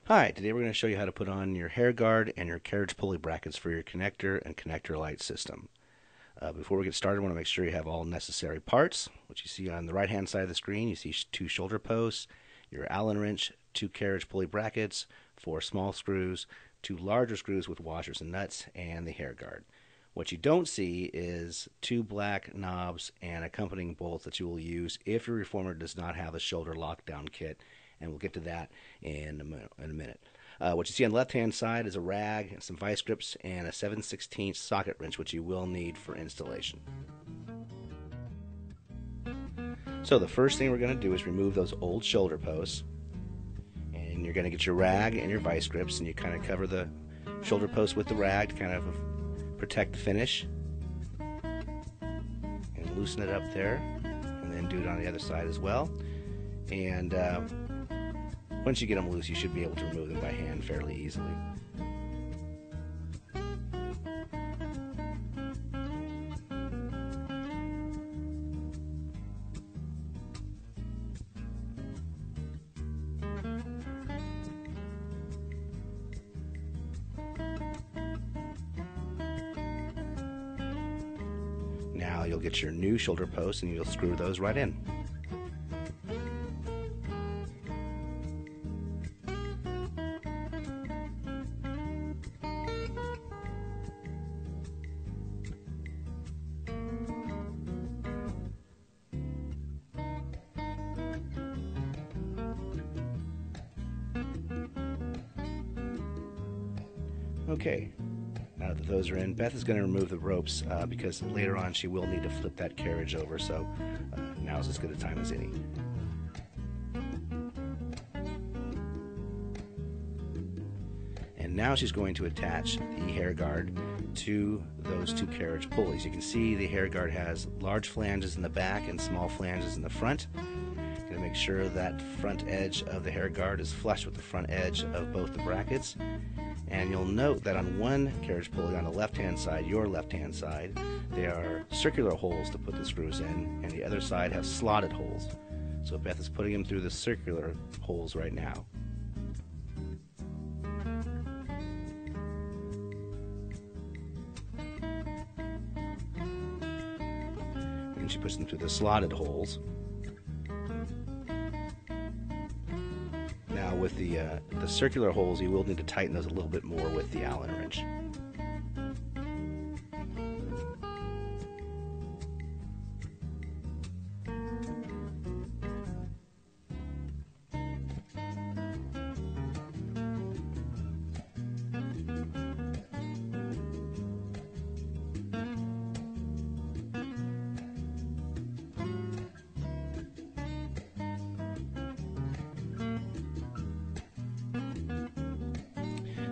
Hi, today we're going to show you how to put on your hair guard and your carriage pulley brackets for your connector and connector light system. Before we get started, I want to make sure you have all necessary parts, which you see on the right hand side of the screen. You see two shoulder posts, your Allen wrench, two carriage pulley brackets, four small screws, two larger screws with washers and nuts, and the hair guard. What you don't see is two black knobs and accompanying bolts that you will use if your reformer does not have a shoulder lockdown kit, and we'll get to that in a minute. What you see on the left-hand side is a rag and some vice grips and a 7/16 socket wrench, which you will need for installation. So the first thing we're going to do is remove those old shoulder posts, and you're going to get your rag and your vice grips, and you kind of cover the shoulder post with the rag to kind of protect the finish, and loosen it up there, and then do it on the other side as well. And once you get them loose, you should be able to remove them by hand fairly easily. Now you'll get your new shoulder posts and you'll screw those right in. Okay, now that those are in, Beth is going to remove the ropes because later on she will need to flip that carriage over, so now is as good a time as any. And now she's going to attach the hair guard to those two carriage pulleys. You can see the hair guard has large flanges in the back and small flanges in the front. Going to make sure that front edge of the hair guard is flush with the front edge of both the brackets. And you'll note that on one carriage pulley on the left-hand side, your left-hand side, there are circular holes to put the screws in, and the other side has slotted holes. So Beth is putting them through the circular holes right now. And she puts them through the slotted holes. Now with the circular holes, you will need to tighten those a little bit more with the Allen wrench.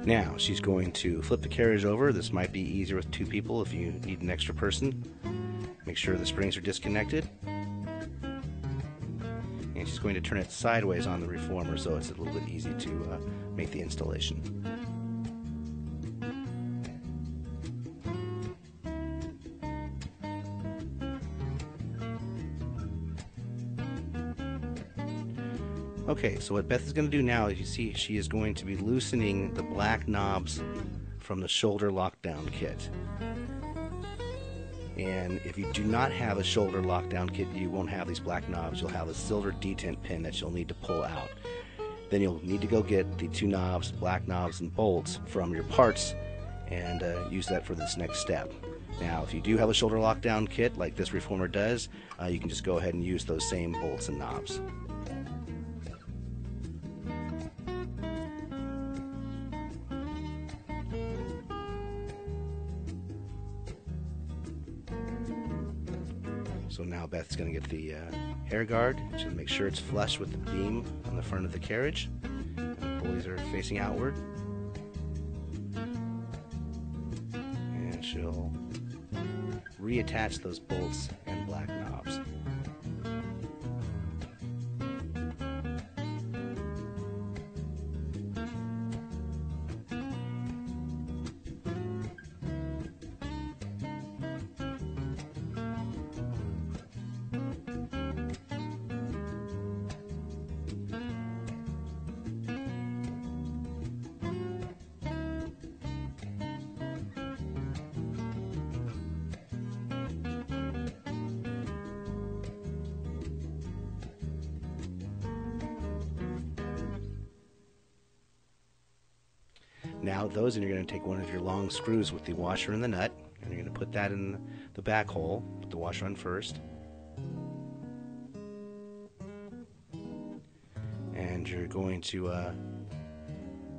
Now she's going to flip the carriage over. This might be easier with two people if you need an extra person. Make sure the springs are disconnected. And she's going to turn it sideways on the reformer so it's a little bit easy to make the installation. Okay, so what Beth is going to do now is, you see, she is going to be loosening the black knobs from the shoulder lockdown kit. And if you do not have a shoulder lockdown kit, you won't have these black knobs. You'll have a silver detent pin that you'll need to pull out. Then you'll need to go get the two knobs, black knobs and bolts from your parts, and use that for this next step. Now, if you do have a shoulder lockdown kit like this reformer does, you can just go ahead and use those same bolts and knobs. So now Beth's going to get the hair guard. She'll make sure it's flush with the beam on the front of the carriage. And the pulleys are facing outward. And she'll reattach those bolts and black knobs. Now those, and you're going to take one of your long screws with the washer and the nut, and you're going to put that in the back hole. Put the washer on first. And you're going to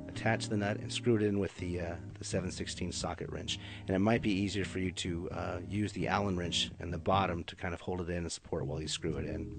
attach the nut and screw it in with the 7/16 socket wrench. And it might be easier for you to use the Allen wrench in the bottom to kind of hold it in and support while you screw it in.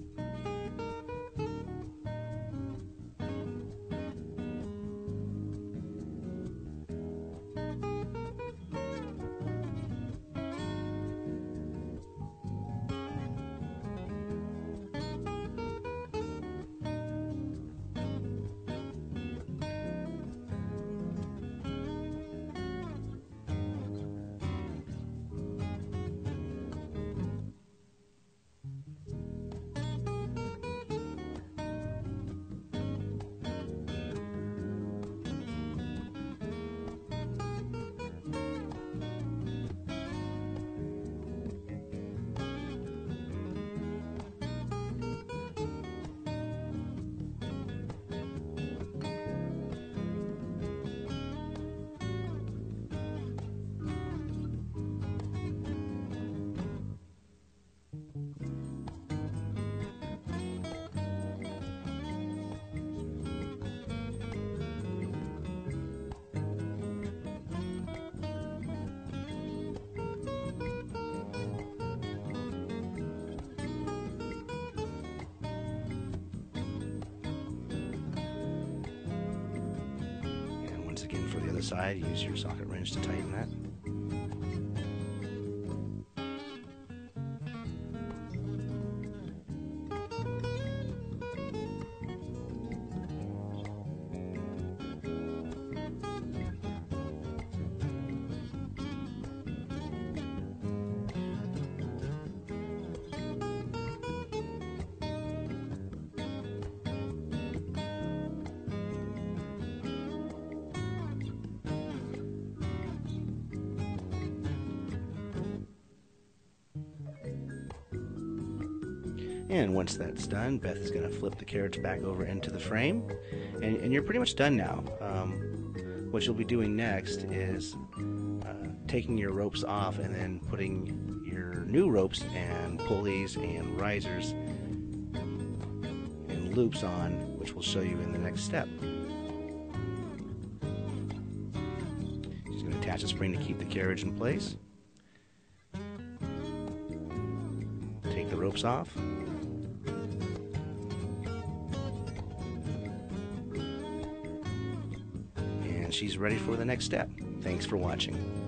Again, for the other side, use your socket wrench to tighten that. And once that's done, Beth is going to flip the carriage back over into the frame, and you're pretty much done now. What you'll be doing next is taking your ropes off and then putting your new ropes and pulleys and risers and loops on, which we'll show you in the next step. She's going to attach a spring to keep the carriage in place. Take the ropes off. And she's ready for the next step. Thanks for watching.